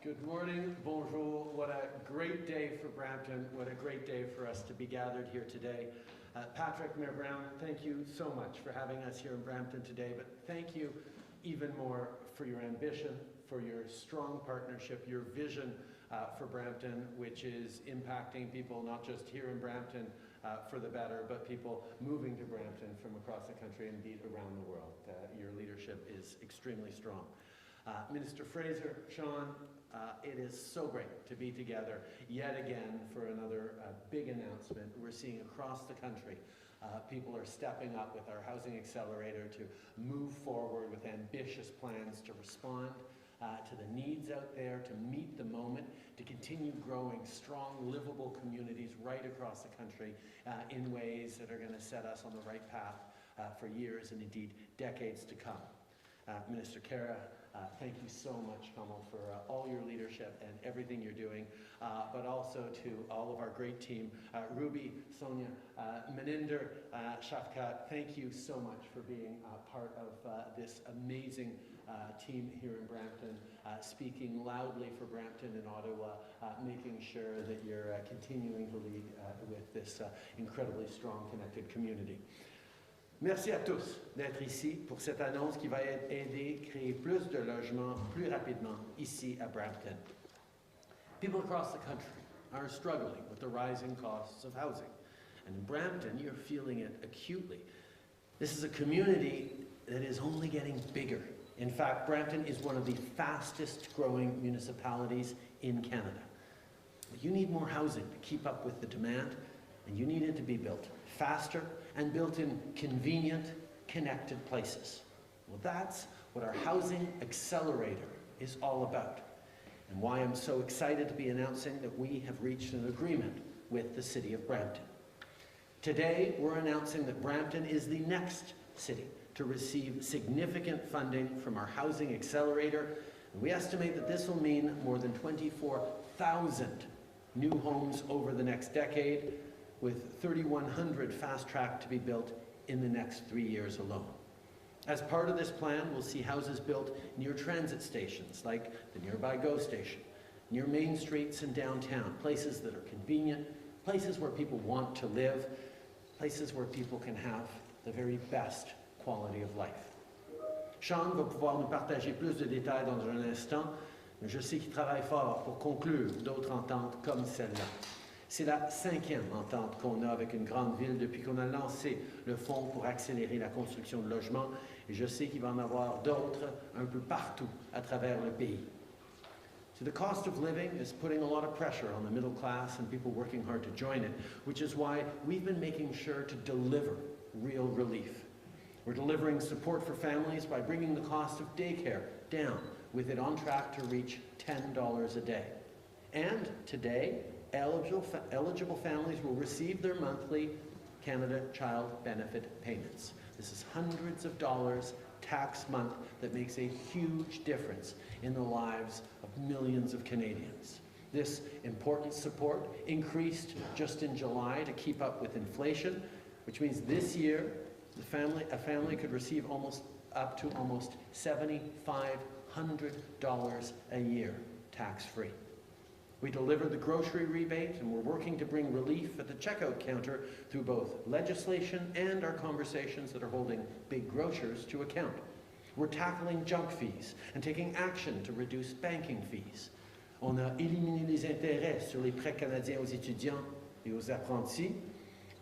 Good morning, bonjour. What a great day for Brampton. What a great day for us to be gathered here today. Patrick, Mayor Brown, thank you so much for having us here in Brampton today, but thank you even more for your ambition, for your strong partnership, your vision for Brampton, which is impacting people not just here in Brampton for the better, but people moving to Brampton from across the country and indeed around the world. Your leadership is extremely strong. Minister Fraser, Sean, it is so great to be together yet again for another big announcement. We're seeing across the country people are stepping up with our Housing Accelerator to move forward with ambitious plans to respond to the needs out there, to meet the moment, to continue growing strong, livable communities right across the country in ways that are going to set us on the right path for years and indeed decades to come. Minister Cara, thank you so much, Kamal, for all your leadership and everything you're doing, but also to all of our great team. Ruby, Sonia, Maninder, Shafkat, thank you so much for being part of this amazing team here in Brampton, speaking loudly for Brampton and Ottawa, making sure that you're continuing to lead with this incredibly strong, connected community. Merci à tous d'être ici pour cette annonce qui va aider à créer plus de logements plus rapidement ici à Brampton. People across the country are struggling with the rising costs of housing. And in Brampton, you're feeling it acutely. This is a community that is only getting bigger. In fact, Brampton is one of the fastest growing municipalities in Canada. You need more housing to keep up with the demand, and you need it to be built faster and built in convenient, connected places. Well, that's what our Housing Accelerator is all about, and why I'm so excited to be announcing that we have reached an agreement with the City of Brampton. Today, we're announcing that Brampton is the next city to receive significant funding from our Housing Accelerator, and we estimate that this will mean more than 24,000 new homes over the next decade, with 3,100 fast-track to be built in the next 3 years alone. As part of this plan, we'll see houses built near transit stations like the nearby GO station, near main streets and downtown, places that are convenient, places where people want to live, places where people can have the very best quality of life. Sean va pouvoir nous partager plus de détails dans un instant, mais je sais qu'il travaille fort pour conclure d'autres ententes comme celle-là. C'est la 5e entente qu'on a avec une grande ville depuis qu'on a lancé le fonds pour accélérer la construction de logements, et je sais qu'il va en avoir d'autres un peu partout à travers le pays. So the cost of living is putting a lot of pressure on the middle class and people working hard to join it, which is why we've been making sure to deliver real relief. We're delivering support for families by bringing the cost of daycare down, with it on track to reach $10 a day. And today, eligible families will receive their monthly Canada Child Benefit payments. This is hundreds of dollars tax month that makes a huge difference in the lives of millions of Canadians. This important support increased just in July to keep up with inflation, which means this year a family could receive up to almost $7,500 a year tax-free. We delivered the grocery rebate, and we're working to bring relief at the checkout counter through both legislation and our conversations that are holding big grocers to account. We're tackling junk fees and taking action to reduce banking fees. On a éliminé les intérêts sur les prêts canadiens aux étudiants et aux apprentis,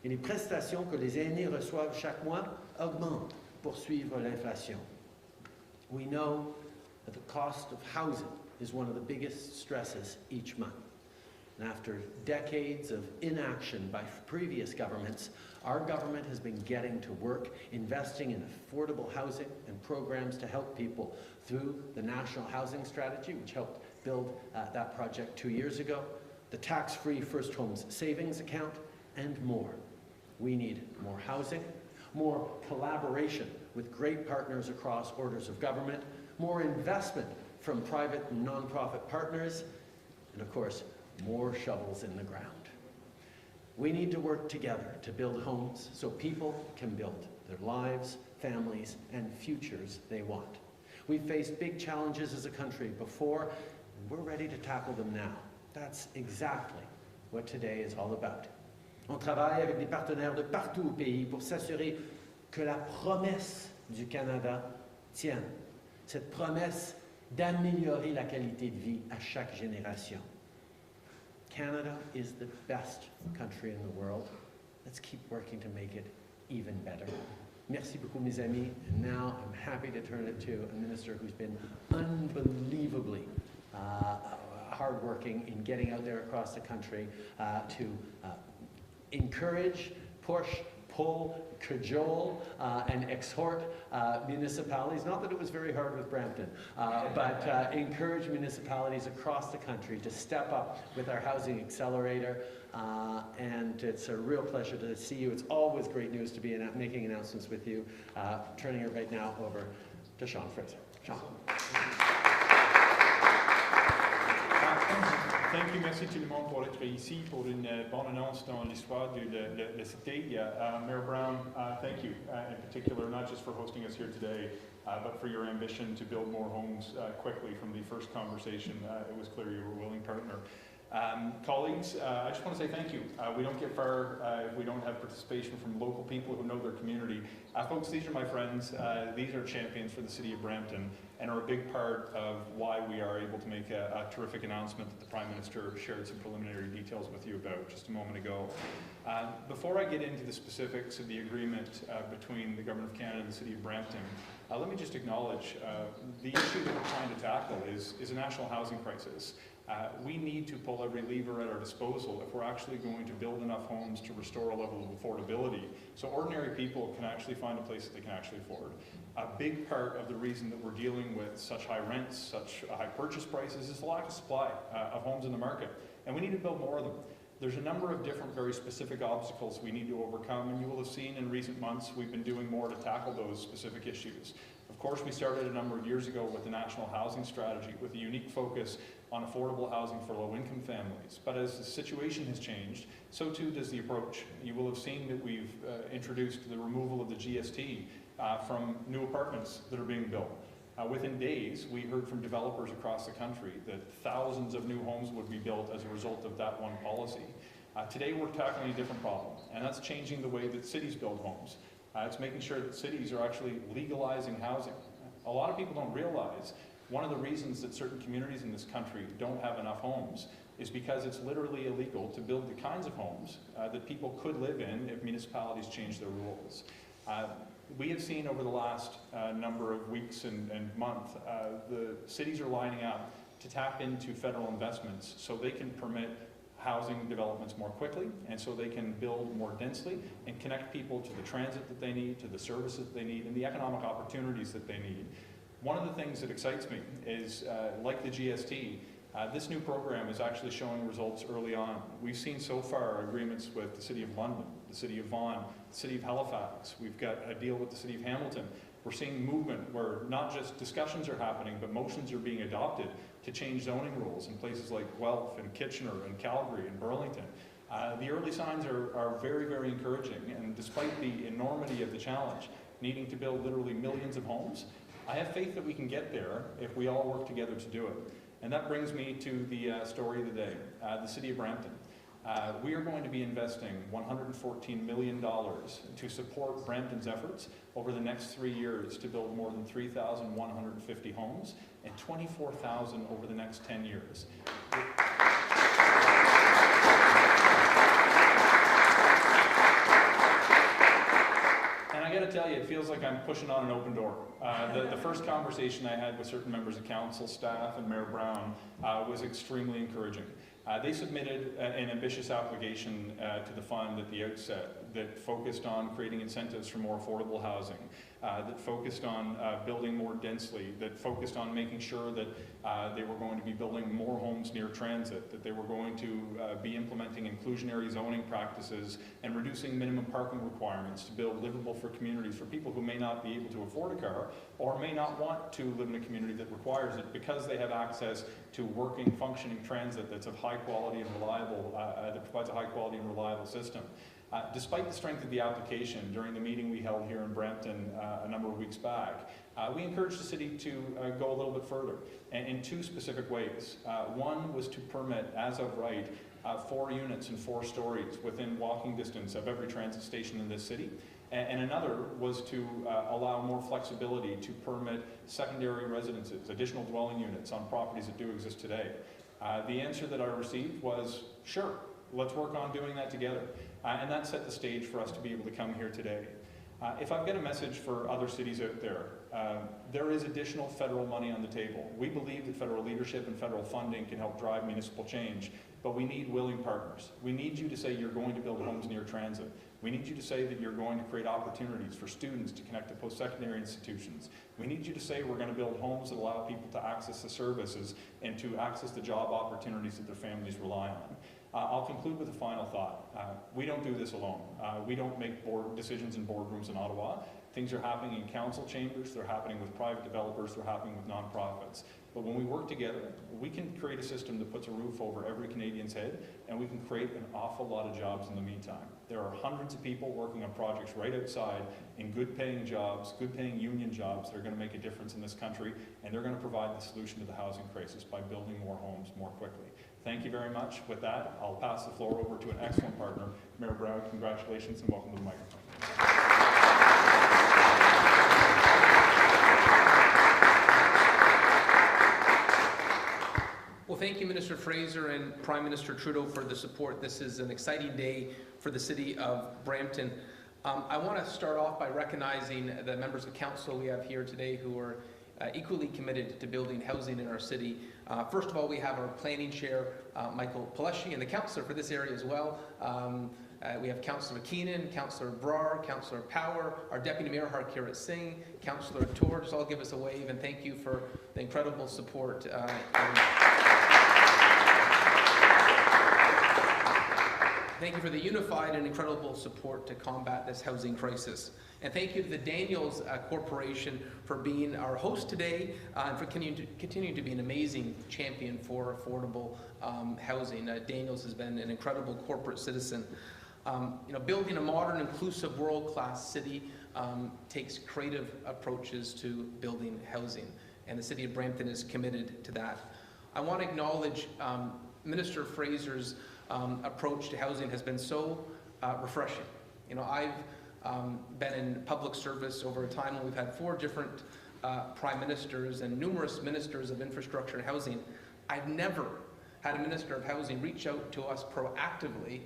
et les prestations que les aînés reçoivent chaque mois augmentent pour suivre l'inflation. We know that the cost of housing is one of the biggest stresses each month. And after decades of inaction by previous governments, our government has been getting to work, investing in affordable housing and programs to help people through the National Housing Strategy, which helped build that project 2 years ago, the tax-free First Homes Savings Account, and more. We need more housing, more collaboration with great partners across orders of government, more investment from private and nonprofit partners, and of course, more shovels in the ground. We need to work together to build homes so people can build their lives, families, and futures they want. We've faced big challenges as a country before, we're ready to tackle them now. That's exactly what today is all about. On travaille avec des partenaires de partout au pays pour s'assurer que la promesse du Canada tienne. Cette promesse d'améliorer la qualité de vie à chaque génération. Canada is the best country in the world. Let's keep working to make it even better. Merci beaucoup, mes amis. And now I'm happy to turn it to a minister who's been unbelievably hardworking in getting out there across the country to encourage, push, pull, cajole, and exhort municipalities, not that it was very hard with Brampton, but encourage municipalities across the country to step up with our housing accelerator. And it's a real pleasure to see you. It's always great news to be making announcements with you. Turning it right now over to Sean Fraser. Sean. Thank you, merci tout le monde pour être ici pour une bonne annonce dans l'histoire de la cité. Mayor Brown, thank you in particular, not just for hosting us here today, but for your ambition to build more homes quickly. From the first conversation, it was clear you were a willing partner. Colleagues, I just want to say thank you. We don't get far if we don't have participation from local people who know their community. Folks, these are my friends. These are champions for the city of Brampton and are a big part of why we are able to make a terrific announcement that the Prime Minister shared some preliminary details with you about just a moment ago. Before I get into the specifics of the agreement between the Government of Canada and the city of Brampton, let me just acknowledge the issue that we're trying to tackle is a national housing crisis. We need to pull every lever at our disposal if we're actually going to build enough homes to restore a level of affordability so ordinary people can actually find a place that they can actually afford. A big part of the reason that we're dealing with such high rents, such high purchase prices is the lack of supply of homes in the market, and we need to build more of them. There's a number of different very specific obstacles we need to overcome, and you will have seen in recent months we've been doing more to tackle those specific issues. Of course, we started a number of years ago with the National Housing Strategy with a unique focus on affordable housing for low-income families. But as the situation has changed, so too does the approach. You will have seen that we've introduced the removal of the GST from new apartments that are being built. Within days, we heard from developers across the country that thousands of new homes would be built as a result of that one policy. Today, we're tackling a different problem, and that's changing the way that cities build homes. It's making sure that cities are actually legalizing housing. A lot of people don't realize one of the reasons that certain communities in this country don't have enough homes is because it's literally illegal to build the kinds of homes that people could live in if municipalities change their rules. We have seen over the last number of weeks and months, the cities are lining up to tap into federal investments so they can permit housing developments more quickly, and so they can build more densely and connect people to the transit that they need, to the services that they need, and the economic opportunities that they need. One of the things that excites me is, like the GST, this new program is actually showing results early on. We've seen so far agreements with the City of London, the City of Vaughan, the City of Halifax. We've got a deal with the City of Hamilton. We're seeing movement where not just discussions are happening, but motions are being adopted to change zoning rules in places like Guelph and Kitchener and Calgary and Burlington. The early signs are very, very encouraging, and despite the enormity of the challenge, needing to build literally millions of homes, I have faith that we can get there if we all work together to do it. And that brings me to the story of the day, the City of Brampton. We are going to be investing $114 million to support Brampton's efforts over the next 3 years to build more than 3,150 homes and 24,000 over the next 10 years. And I got to tell you, it feels like I'm pushing on an open door. The first conversation I had with certain members of council, staff, and Mayor Brown was extremely encouraging. They submitted an ambitious application to the fund at the outset that focused on creating incentives for more affordable housing, that focused on building more densely, that focused on making sure that they were going to be building more homes near transit, that they were going to be implementing inclusionary zoning practices and reducing minimum parking requirements to build livable for communities for people who may not be able to afford a car or may not want to live in a community that requires it because they have access to working, functioning transit that's of high quality and reliable, that provides a high quality and reliable system. Despite the strength of the application, during the meeting we held here in Brampton a number of weeks back, we encouraged the city to go a little bit further in two specific ways. One was to permit, as of right, 4 units and 4 stories within walking distance of every transit station in this city. And another was to allow more flexibility to permit secondary residences, additional dwelling units on properties that do exist today. The answer that I received was, sure, let's work on doing that together. And that set the stage for us to be able to come here today. If I've got a message for other cities out there, there is additional federal money on the table. We believe that federal leadership and federal funding can help drive municipal change, but we need willing partners. We need you to say you're going to build homes near transit. We need you to say that you're going to create opportunities for students to connect to post-secondary institutions. We need you to say we're going to build homes that allow people to access the services and to access the job opportunities that their families rely on. I'll conclude with a final thought. We don't do this alone. We don't make board decisions in boardrooms in Ottawa. Things are happening in council chambers, they're happening with private developers, they're happening with nonprofits. But when we work together, we can create a system that puts a roof over every Canadian's head, and we can create an awful lot of jobs in the meantime. There are hundreds of people working on projects right outside in good paying jobs, good paying union jobs that are going to make a difference in this country, and they're going to provide the solution to the housing crisis by building more homes more quickly. Thank you very much. With that, I'll pass the floor over to an excellent partner, Mayor Brown. Congratulations and welcome to the microphone. Well, thank you, Minister Fraser and Prime Minister Trudeau, for the support. This is an exciting day for the city of Brampton. I want to start off by recognizing the members of council we have here today who are equally committed to building housing in our city. First of all, we have our planning chair, Michael Paleschi, and the councillor for this area as well. We have Councillor Keenan, Councillor Brar, Councillor Power, our Deputy Mayor Harkirat Singh, Councillor Tour. Just all give us a wave, and thank you for the incredible support. Thank you for the unified and incredible support to combat this housing crisis. And thank you to the Daniels Corporation for being our host today and for continuing to be an amazing champion for affordable housing. Daniels has been an incredible corporate citizen. Building a modern, inclusive, world-class city takes creative approaches to building housing, and the city of Brampton is committed to that. I want to acknowledge Minister Fraser's approach to housing has been so refreshing. I've been in public service over a time when we've had 4 different prime ministers and numerous ministers of infrastructure and housing. I've never had a minister of housing reach out to us proactively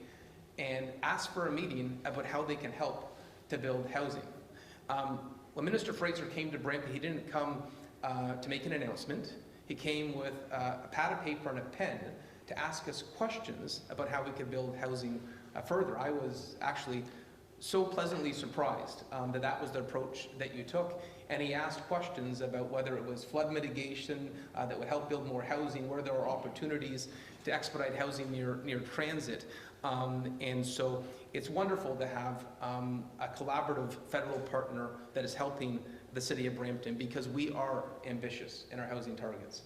and ask for a meeting about how they can help to build housing. When Minister Fraser came to Brampton, he didn't come to make an announcement. He came with a pad of paper and a pen to ask us questions about how we could build housing further. I was actually so pleasantly surprised that was the approach that you took. And he asked questions about whether it was flood mitigation that would help build more housing, where there are opportunities to expedite housing near transit. And so it's wonderful to have a collaborative federal partner that is helping the city of Brampton, because we are ambitious in our housing targets.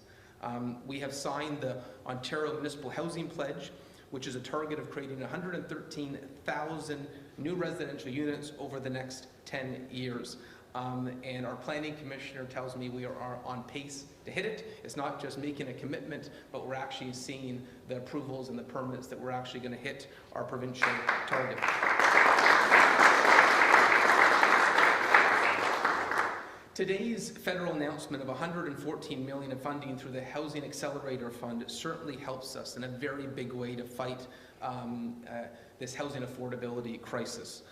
We have signed the Ontario Municipal Housing Pledge, which is a target of creating 113,000 new residential units over the next 10 years. And our planning commissioner tells me we are on pace to hit it. It's not just making a commitment, but we're actually seeing the approvals and the permits that we're actually going to hit our provincial target. Today's federal announcement of $114 million in funding through the Housing Accelerator Fund certainly helps us in a very big way to fight this housing affordability crisis.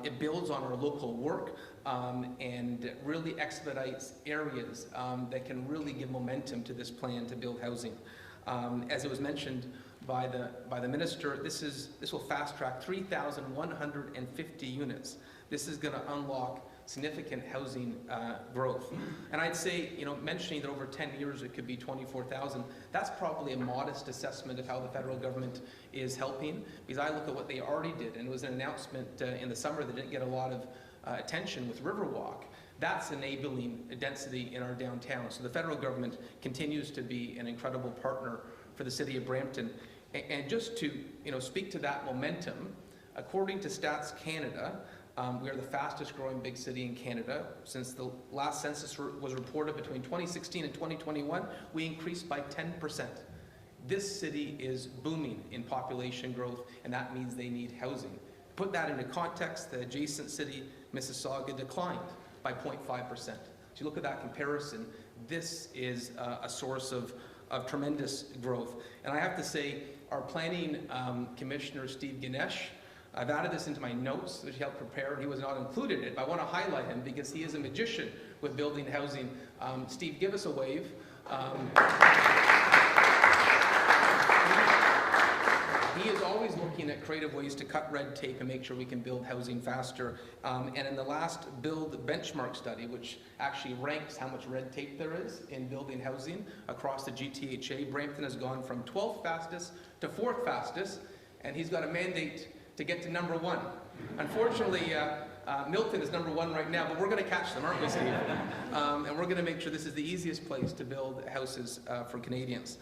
It builds on our local work and really expedites areas that can really give momentum to this plan to build housing. As it was mentioned by the minister, this will fast track 3,150 units. This is going to unlock significant housing growth. And I'd say, mentioning that over 10 years it could be 24,000, that's probably a modest assessment of how the federal government is helping, because I look at what they already did, and it was an announcement in the summer that didn't get a lot of attention with Riverwalk. That's enabling density in our downtown. So the federal government continues to be an incredible partner for the city of Brampton. And just to speak to that momentum, According to Stats Canada, we are the fastest growing big city in Canada. Since the last census was reported between 2016 and 2021, we increased by 10%. This city is booming in population growth, and that means they need housing. Put that into context, the adjacent city, Mississauga, declined by 0.5%. So you look at that comparison, this is a source of tremendous growth. And I have to say, our planning commissioner, Steve Ganesh, I've added this into my notes that he helped prepare. He was not included in it, but I want to highlight him because he is a magician with building housing. Steve, give us a wave. He is always looking at creative ways to cut red tape and make sure we can build housing faster. And in the last Build benchmark study, which actually ranks how much red tape there is in building housing across the GTHA, Brampton has gone from 12th fastest to 4th fastest, and he's got a mandate to get to number 1. Unfortunately, Milton is number 1 right now, but we're going to catch them, aren't we, Steve? And we're going to make sure this is the easiest place to build houses for Canadians.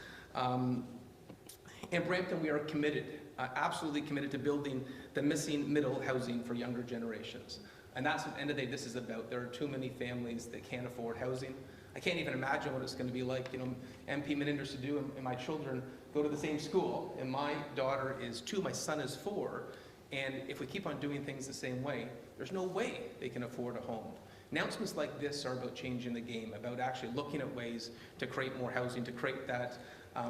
In Brampton, we are committed, absolutely committed to building the missing middle housing for younger generations. And that's, at the end of the day, this is about. There are too many families that can't afford housing. I can't even imagine what it's going to be like. You know, MP Maninder Sidhu and my children go to the same school, and my daughter is 2, my son is 4, and if we keep on doing things the same way, there's no way they can afford a home. Announcements like this are about changing the game, about actually looking at ways to create more housing, to create that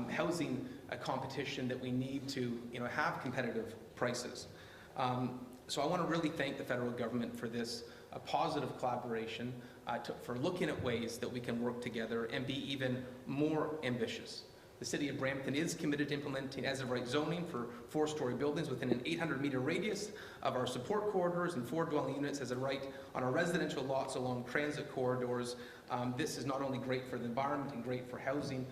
housing competition that we need to, have competitive prices. So I want to really thank the federal government for this positive collaboration, for looking at ways that we can work together and be even more ambitious. The City of Brampton is committed to implementing as of right zoning for 4-story buildings within an 800-meter radius of our support corridors, and 4 dwelling units as a right on our residential lots along transit corridors. This is not only great for the environment and great for housing,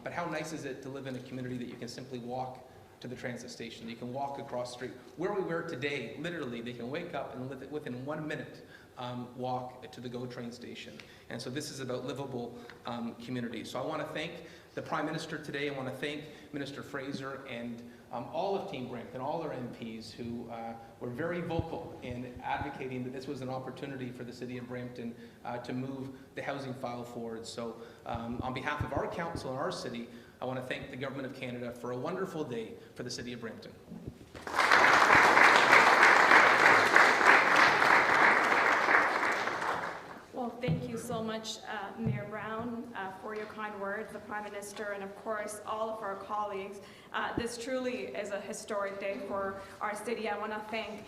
but how nice is it to live in a community that you can simply walk to the transit station, you can walk across the street. Where we were today, literally, they can wake up and live within 1 minute walk to the GO train station. And so this is about livable communities. So I want to thank the Prime Minister today. I want to thank Minister Fraser and all of Team Brampton, all our MPs who were very vocal in advocating that this was an opportunity for the City of Brampton to move the housing file forward. So on behalf of our council and our city, I want to thank the Government of Canada for a wonderful day for the City of Brampton. Well, thank you so much, Mayor Brown, for your kind words, the Prime Minister, and of course, all of our colleagues. This truly is a historic day for our city. I want to thank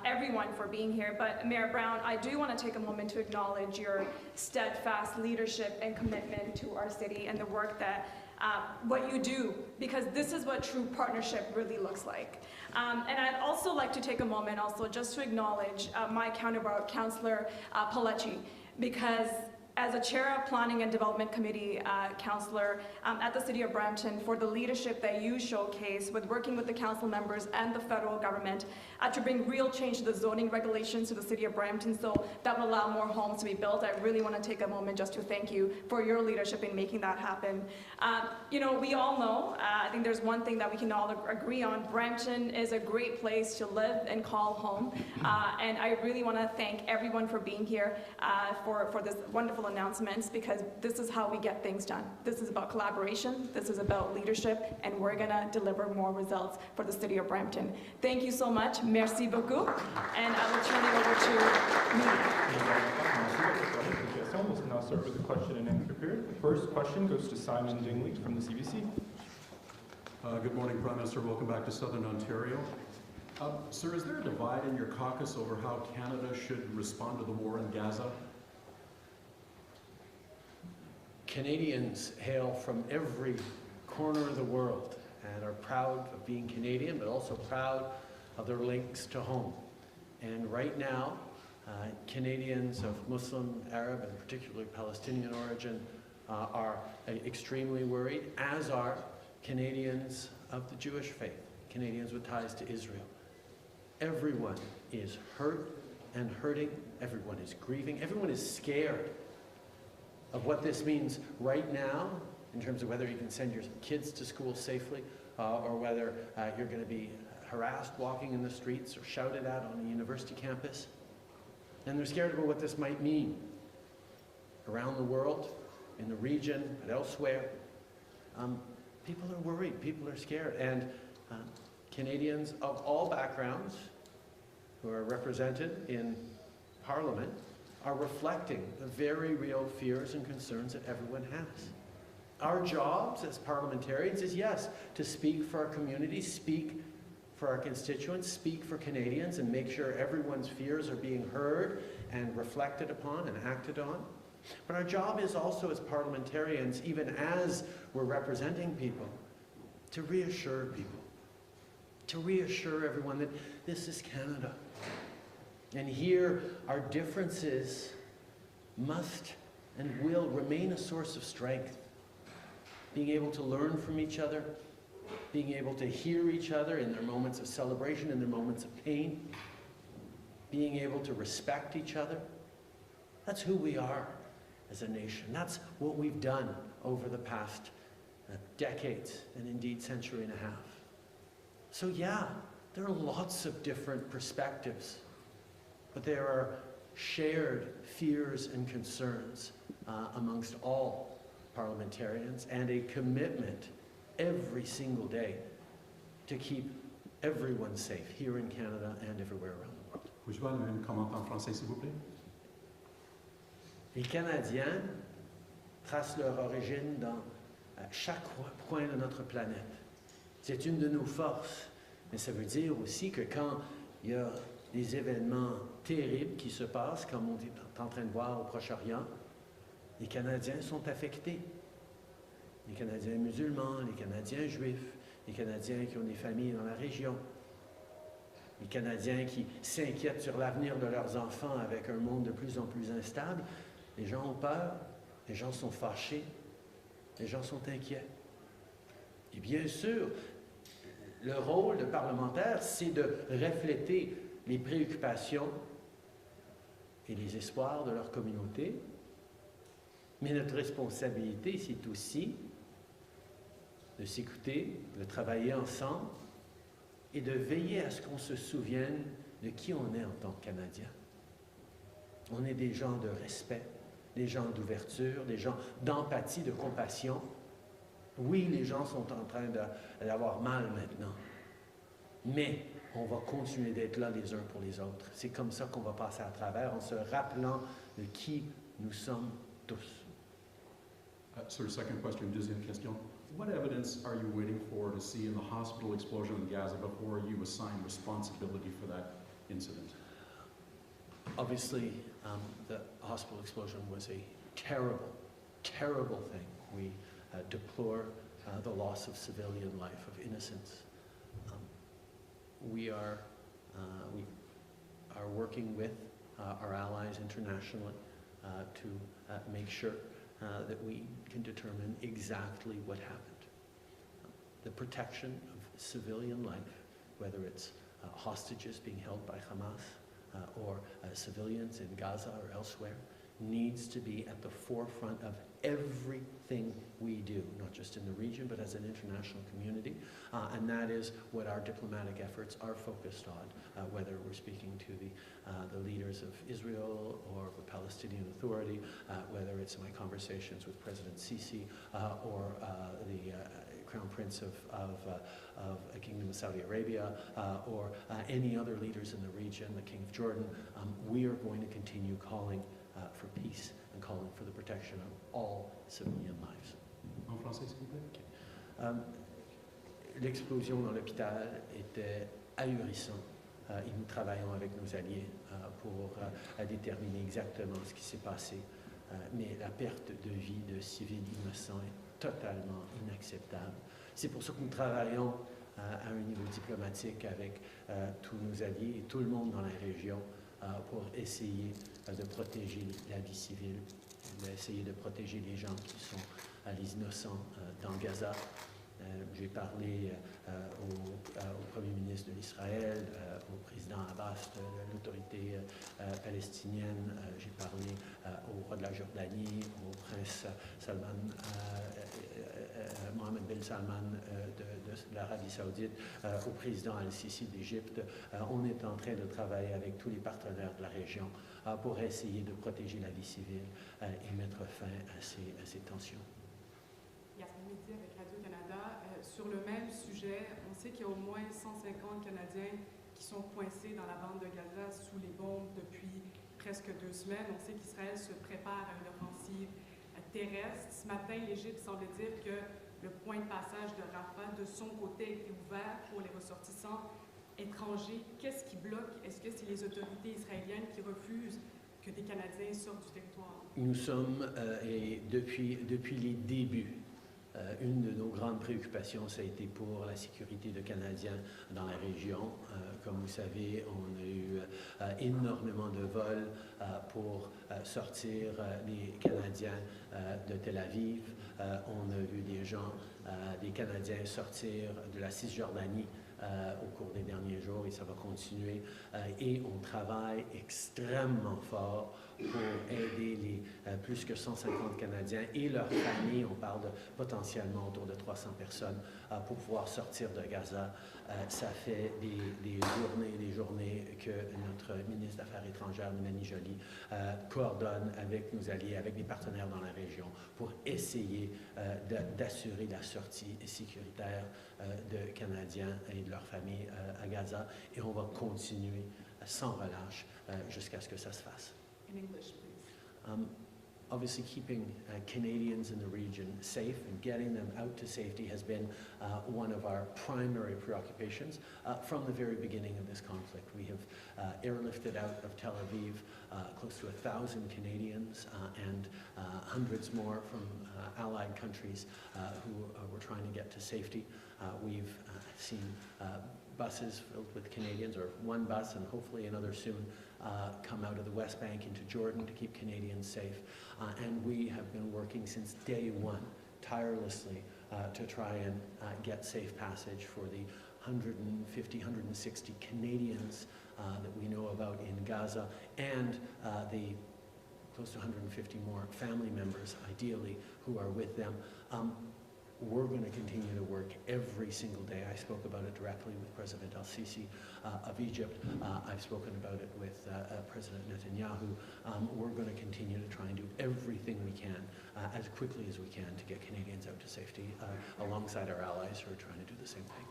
everyone for being here. But Mayor Brown, I do want to take a moment to acknowledge your steadfast leadership and commitment to our city and the work that what you do, because this is what true partnership really looks like. And I'd also like to take a moment also just to acknowledge my counterpart, Councillor Paletti, because as a chair of Planning and Development Committee, Councillor at the City of Brampton, for the leadership that you showcase with working with the council members and the federal government to bring real change to the zoning regulations to the City of Brampton so that will allow more homes to be built. I really want to take a moment just to thank you for your leadership in making that happen. We all know, I think there's one thing that we can all agree on, Brampton is a great place to live and call home. And I really want to thank everyone for being here for this wonderful announcements, because this is how we get things done. This is about collaboration, this is about leadership, and we're going to deliver more results for the City of Brampton. Thank you so much. Merci beaucoup. And I will turn it over to me. We'll now start with the question and answer period. The first question goes to Simon Dingley from the CBC. Good morning, Prime Minister. Welcome back to Southern Ontario. Sir, is there a divide in your caucus over how Canada should respond to the war in Gaza? Canadians hail from every corner of the world and are proud of being Canadian, but also proud of their links to home. And right now, Canadians of Muslim, Arab, and particularly Palestinian origin are extremely worried, as are Canadians of the Jewish faith, Canadians with ties to Israel. Everyone is hurt and hurting, everyone is grieving, everyone is scared of what this means right now in terms of whether you can send your kids to school safely or whether you're going to be harassed walking in the streets or shouted at on a university campus. And they're scared about what this might mean around the world, in the region, but elsewhere. People are worried, people are scared. And Canadians of all backgrounds who are represented in Parliament are reflecting the very real fears and concerns that everyone has. Our jobs as parliamentarians is, yes, to speak for our communities, speak for our constituents, speak for Canadians, and make sure everyone's fears are being heard and reflected upon and acted on. But our job is also as parliamentarians, even as we're representing people, to reassure people, to reassure everyone that this is Canada. And here, our differences must and will remain a source of strength. Being able to learn from each other, being able to hear each other in their moments of celebration, in their moments of pain, being able to respect each other. That's who we are as a nation. That's what we've done over the past decades, and indeed century and a half. So yeah, there are lots of different perspectives, but there are shared fears and concerns amongst all parliamentarians, and a commitment every single day to keep everyone safe here in Canada and everywhere around the world. Puis-je avoir un commentaire en français, s'il vous plaît? Les Canadiens tracent leur origine dans chaque coin de notre planète. C'est une de nos forces, mais ça veut dire aussi que quand il y a des événements terribles qui se passent, comme on est en train de voir au Proche-Orient, les Canadiens sont affectés. Les Canadiens musulmans, les Canadiens juifs, les Canadiens qui ont des familles dans la région, les Canadiens qui s'inquiètent sur l'avenir de leurs enfants avec un monde de plus en plus instable. Les gens ont peur, les gens sont fâchés, les gens sont inquiets. Et bien sûr, le rôle de parlementaire, c'est de refléter les préoccupations et les espoirs de leur communauté. Mais notre responsabilité, c'est aussi de s'écouter, de travailler ensemble et de veiller à ce qu'on se souvienne de qui on est en tant que Canadiens. On est des gens de respect, des gens d'ouverture, des gens d'empathie, de compassion. Oui, les gens sont en train d'avoir mal maintenant, mais on va continuer d'être là les uns pour les autres. C'est comme ça qu'on va passer à travers, en se rappelant de qui nous sommes tous. Sir, second question, deuxième question. What evidence are you waiting for to see in the hospital explosion in Gaza before you assign responsibility for that incident? Obviously, the hospital explosion was a terrible, terrible thing. We deplore the loss of civilian life, of innocence. We are working with our allies internationally to make sure that we can determine exactly what happened. The protection of civilian life, whether it's hostages being held by Hamas or civilians in Gaza or elsewhere, needs to be at the forefront of everything we do, not just in the region, but as an international community. And that is what our diplomatic efforts are focused on, whether we're speaking to the leaders of Israel or the Palestinian Authority, whether it's my conversations with President Sisi or the Crown Prince of the Kingdom of Saudi Arabia or any other leaders in the region, the King of Jordan. We are going to continue calling for peace and calling for the protection of all civilian lives. En français, s'il vous plaît. L'explosion dans l'hôpital était ahurissante. Et nous travaillons avec nos alliés pour déterminer exactement ce qui s'est passé. Mais la perte de vie de civils innocents est totalement inacceptable. C'est pour ça que nous travaillons à un niveau diplomatique avec tous nos alliés et tout le monde dans la région pour essayer de protéger la vie civile, d'essayer de protéger les gens qui sont les innocents dans Gaza. J'ai parlé au Premier ministre de l'Israël, au président Abbas de l'autorité palestinienne, j'ai parlé au roi de la Jordanie, au prince Salman Mohamed Ben Salman de l'Arabie Saoudite au président Al-Sisi d'Égypte. On est en train de travailler avec tous les partenaires de la région pour essayer de protéger la vie civile et mettre fin à ces tensions. Yasmine Mehdi avec Radio-Canada. Sur le même sujet, on sait qu'il y a au moins 150 Canadiens qui sont coincés dans la bande de Gaza sous les bombes depuis presque 2 semaines. On sait qu'Israël se prépare à une offensive terrestre. Ce matin, l'Égypte semble dire que le point de passage de Rafah, de son côté, est ouvert pour les ressortissants étrangers. Qu'est-ce qui bloque? Est-ce que c'est les autorités israéliennes qui refusent que des Canadiens sortent du territoire? Nous sommes, et depuis les débuts, une de nos grandes préoccupations, ça a été pour la sécurité de Canadiens dans la région. Comme vous savez, on a eu énormément de vols pour sortir les Canadiens de Tel Aviv. On a vu des gens, des Canadiens sortir de la Cisjordanie au cours des derniers jours et ça va continuer. Et on travaille extrêmement fort pour aider les plus que 150 Canadiens et leurs familles. On parle de potentiellement autour de 300 personnes pour pouvoir sortir de Gaza. Ça fait des journées que notre ministre des Affaires étrangères, Mélanie Joly, coordonne avec nos alliés, avec des partenaires dans la région pour essayer d'assurer la sortie sécuritaire de Canadiens et de leurs familles à Gaza. Et on va continuer sans relâche jusqu'à ce que ça se fasse. In English, please. Obviously, keeping Canadians in the region safe and getting them out to safety has been one of our primary preoccupations from the very beginning of this conflict. We have airlifted out of Tel Aviv close to 1,000 Canadians and hundreds more from allied countries who were trying to get to safety. We've seen buses filled with Canadians, or one bus and hopefully another soon, come out of the West Bank into Jordan to keep Canadians safe. And we have been working since day one, tirelessly, to try and get safe passage for the 150, 160 Canadians that we know about in Gaza, and the close to 150 more family members, ideally, who are with them. We're going to continue to work every single day. I spoke about it directly with President Al-Sisi of Egypt. I've spoken about it with President Netanyahu. We're going to continue to try and do everything we can as quickly as we can to get Canadians out to safety alongside our allies who are trying to do the same thing.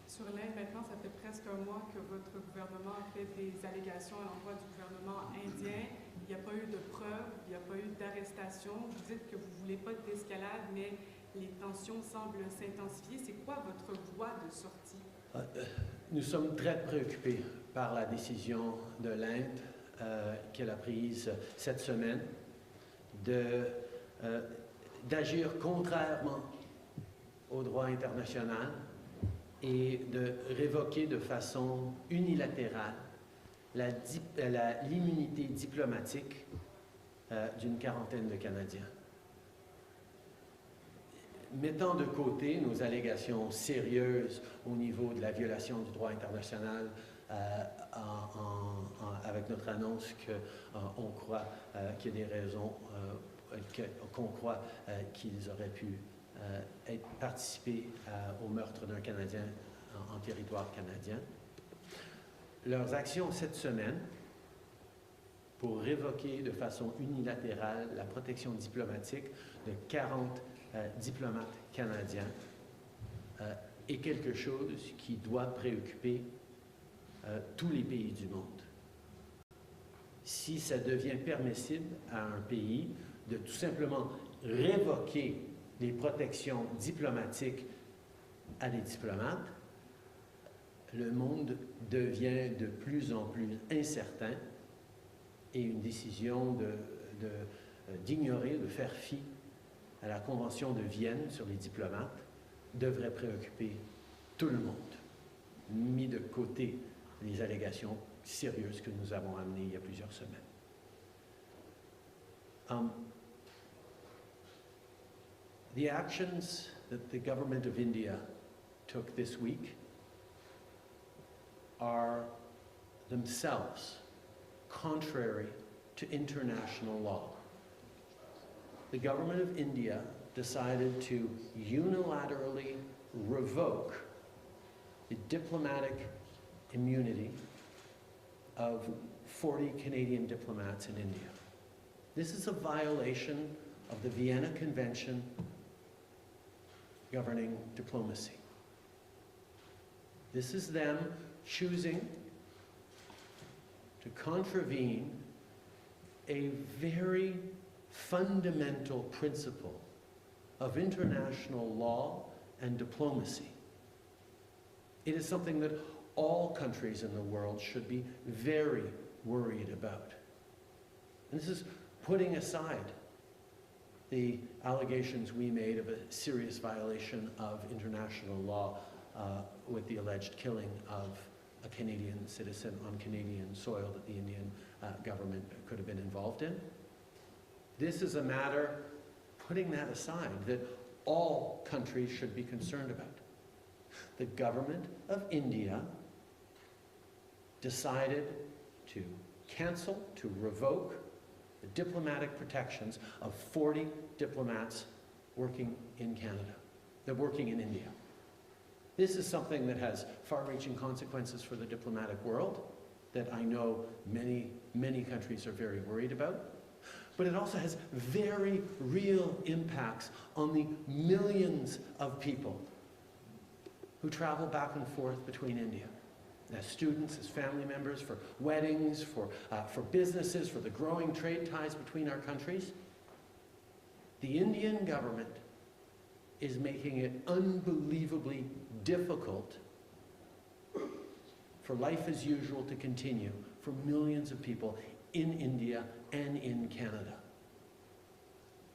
Sur l'Inde, maintenant, ça fait presque un mois que votre gouvernement a fait des allégations à l'endroit du gouvernement indien. Il n'y a pas eu de preuves, il n'y a pas eu d'arrestation. Vous dites que vous ne voulez pas d'escalade, mais les tensions semblent s'intensifier. C'est quoi votre voie de sortie? Nous sommes très préoccupés par la décision de l'Inde qu'elle a prise cette semaine d'agir contrairement au droit international et de révoquer de façon unilatérale l'immunité diplomatique d'une quarantaine de Canadiens. Mettant de côté nos allégations sérieuses au niveau de la violation du droit international, avec notre annonce qu'on croit qu'il y a des raisons, qu'on croit qu'ils auraient pu participer au meurtre d'un Canadien en territoire canadien. Leurs actions cette semaine pour révoquer de façon unilatérale la protection diplomatique de 40 diplomates canadiens est quelque chose qui doit préoccuper tous les pays du monde. Si ça devient permissible à un pays de tout simplement révoquer les protections diplomatiques à des diplomates, le monde devient de plus en plus incertain et une décision d'ignorer, de faire fi à la Convention de Vienne sur les diplomates devrait préoccuper tout le monde, mis de côté les allégations sérieuses que nous avons amenées il y a plusieurs semaines. The actions that the government of India took this week are themselves contrary to international law. The government of India decided to unilaterally revoke the diplomatic immunity of 40 Canadian diplomats in India. This is a violation of the Vienna Convention governing diplomacy. This is them choosing to contravene a very fundamental principle of international law and diplomacy. It is something that all countries in the world should be very worried about. And this is putting aside the allegations we made of a serious violation of international law with the alleged killing of a Canadian citizen on Canadian soil that the Indian government could have been involved in. This is a matter, putting that aside, that all countries should be concerned about. The government of India decided to cancel, to revoke the diplomatic protections of 40 diplomats working in Canada. They're working in India. This is something that has far-reaching consequences for the diplomatic world that I know many, many countries are very worried about. But it also has very real impacts on the millions of people who travel back and forth between India. As students, as family members, for weddings, for businesses, for the growing trade ties between our countries. The Indian government is making it unbelievably difficult for life as usual to continue for millions of people in India and in Canada.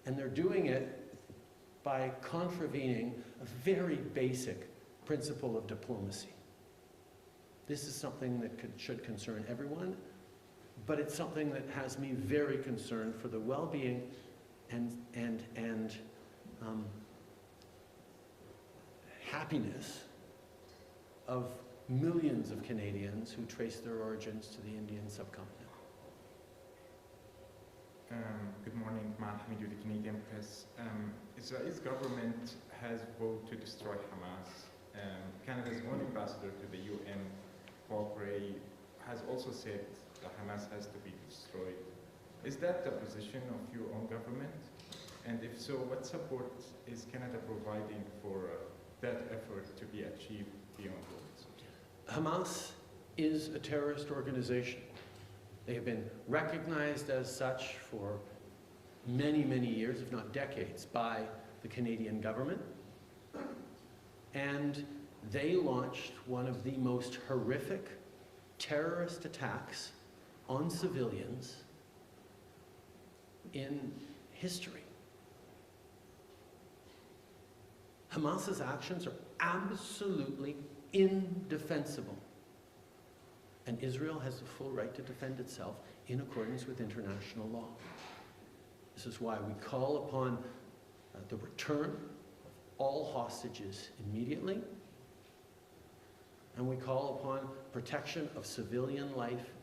And they're doing it by contravening a very basic principle of diplomacy. This is something that should concern everyone, but it's something that has me very concerned for the well-being and happiness of millions of Canadians who trace their origins to the Indian subcontinent. Good morning, Matt Hamidou, the Canadian Press. Israel's government has voted to destroy Hamas. Canada's own ambassador to the UN, Paul Gray, has also said that Hamas has to be destroyed. Is that the position of your own government? And if so, what support is Canada providing for that effort to be achieved beyond words? Hamas is a terrorist organization. They have been recognized as such for many, many years, if not decades, by the Canadian government. And they launched one of the most horrific terrorist attacks on civilians in history. Hamas's actions are absolutely indefensible. And Israel has the full right to defend itself in accordance with international law. This is why we call upon the return of all hostages immediately, and we call upon protection of civilian life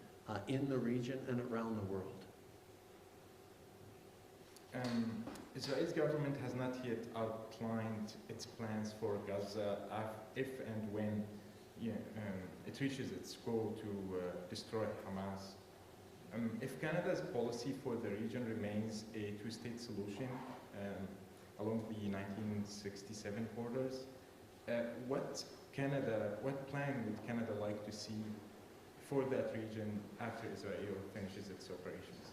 in the region and around the world. Israel's government has not yet outlined its plans for Gaza if and when it reaches its goal to destroy Hamas. If Canada's policy for the region remains a two-state solution along the 1967 borders, what plan would Canada like to see for that region after Israel finishes its operations?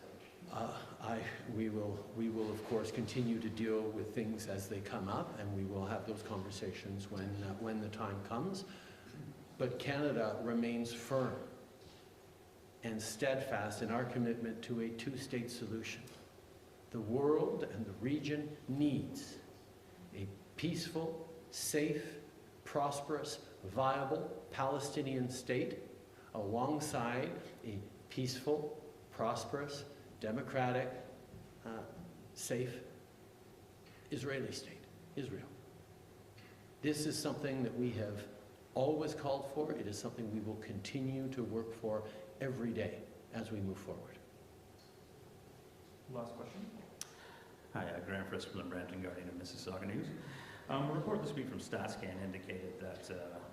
We will of course continue to deal with things as they come up, and we will have those conversations when the time comes. But Canada remains firm and steadfast in our commitment to a two-state solution. The world and the region needs a peaceful, safe, prosperous, viable Palestinian state alongside a peaceful, prosperous, democratic, safe Israeli state, Israel. This is something that we have always called for. It is something we will continue to work for every day as we move forward. Last question. Hi, Graham Frisk from the Brampton Guardian of Mississauga News. A report this week from StatScan indicated that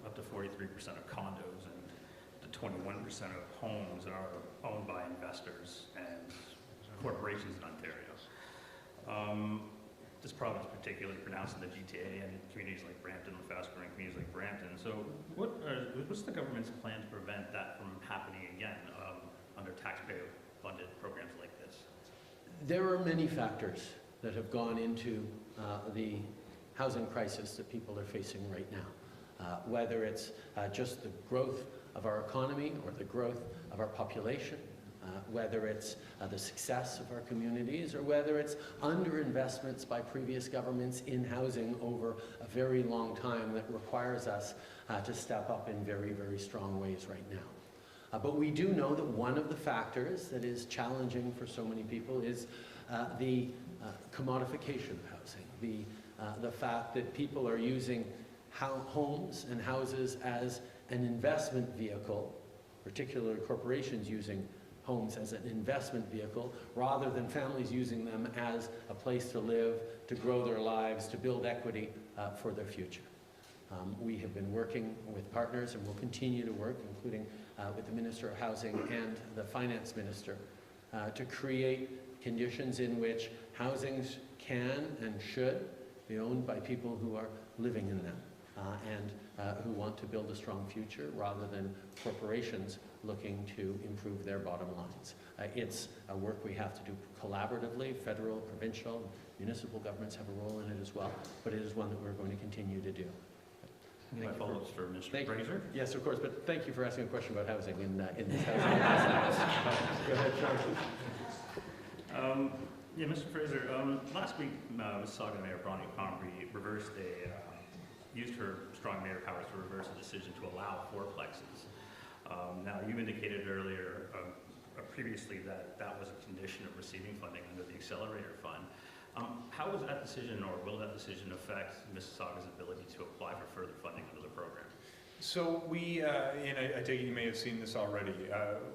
up to 43% of condos and to 21% of homes are owned by investors and corporations in Ontario. This province particularly pronounced in the GTA and communities like Brampton, the fast-growing communities like Brampton. So what's the government's plan to prevent that from happening again under taxpayer-funded programs like this? There are many factors that have gone into the housing crisis that people are facing right now, whether it's just the growth of our economy or the growth of our population, whether it's the success of our communities, or whether it's underinvestments by previous governments in housing over a very long time that requires us to step up in very, very strong ways right now. But we do know that one of the factors that is challenging for so many people is the commodification of housing, the fact that people are using homes and houses as an investment vehicle, particularly corporations using homes as an investment vehicle, rather than families using them as a place to live, to grow their lives, to build equity for their future. We have been working with partners and will continue to work, including with the Minister of Housing and the Finance Minister, to create conditions in which housings can and should be owned by people who are living in them and who want to build a strong future rather than corporations looking to improve their bottom lines. It's a work we have to do collaboratively. Federal, provincial, municipal governments have a role in it as well, but it is one that we're going to continue to do. My follow-ups for Mr. Fraser. Yes, of course, but thank you for asking a question about housing in this house. Go ahead, Sean. Yeah, Mr. Fraser, last week, Mississauga Mayor Bronnie Comrie used her strong mayor powers to reverse a decision to allow fourplexes. Now, you indicated earlier, previously, that that was a condition of receiving funding under the Accelerator Fund. How was that decision, or will that decision affect Mississauga's ability to apply for further funding under the program? So we, and I take it you may have seen this already.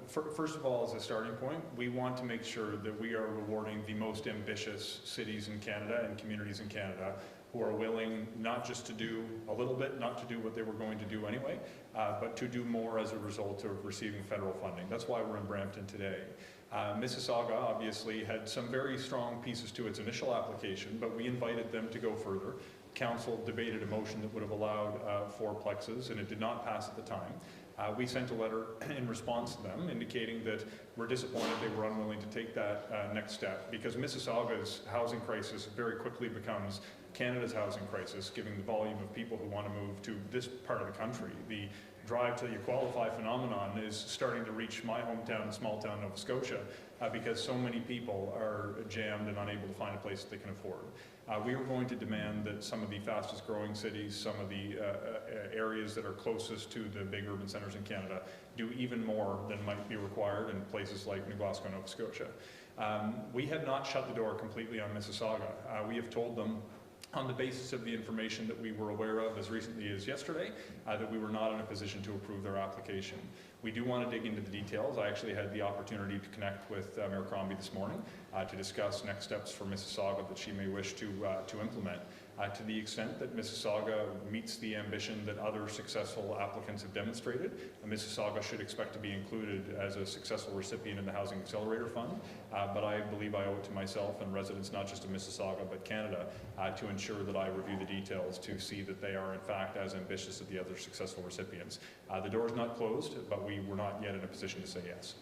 First of all, as a starting point, we want to make sure that we are rewarding the most ambitious cities in Canada and communities in Canada who are willing not just to do a little bit, not to do what they were going to do anyway, but to do more as a result of receiving federal funding. That's why we're in Brampton today. Mississauga obviously had some very strong pieces to its initial application, but we invited them to go further. Council debated a motion that would have allowed fourplexes, and it did not pass at the time. We sent a letter in response to them indicating that we're disappointed they were unwilling to take that next step, because Mississauga's housing crisis very quickly becomes Canada's housing crisis, given the volume of people who want to move to this part of the country. The drive till you qualify phenomenon is starting to reach my hometown, small town Nova Scotia, because so many people are jammed and unable to find a place that they can afford. We are going to demand that some of the fastest growing cities, some of the areas that are closest to the big urban centers in Canada, do even more than might be required in places like New Glasgow, Nova Scotia. We have not shut the door completely on Mississauga. We have told them, on the basis of the information that we were aware of as recently as yesterday, that we were not in a position to approve their application. We do want to dig into the details. I actually had the opportunity to connect with Mayor Crombie this morning to discuss next steps for Mississauga that she may wish to implement. To the extent that Mississauga meets the ambition that other successful applicants have demonstrated, Mississauga should expect to be included as a successful recipient in the Housing Accelerator Fund. But I believe I owe it to myself and residents not just of Mississauga but Canada to ensure that I review the details to see that they are in fact as ambitious as the other successful recipients. The door is not closed, but we were not yet in a position to say yes.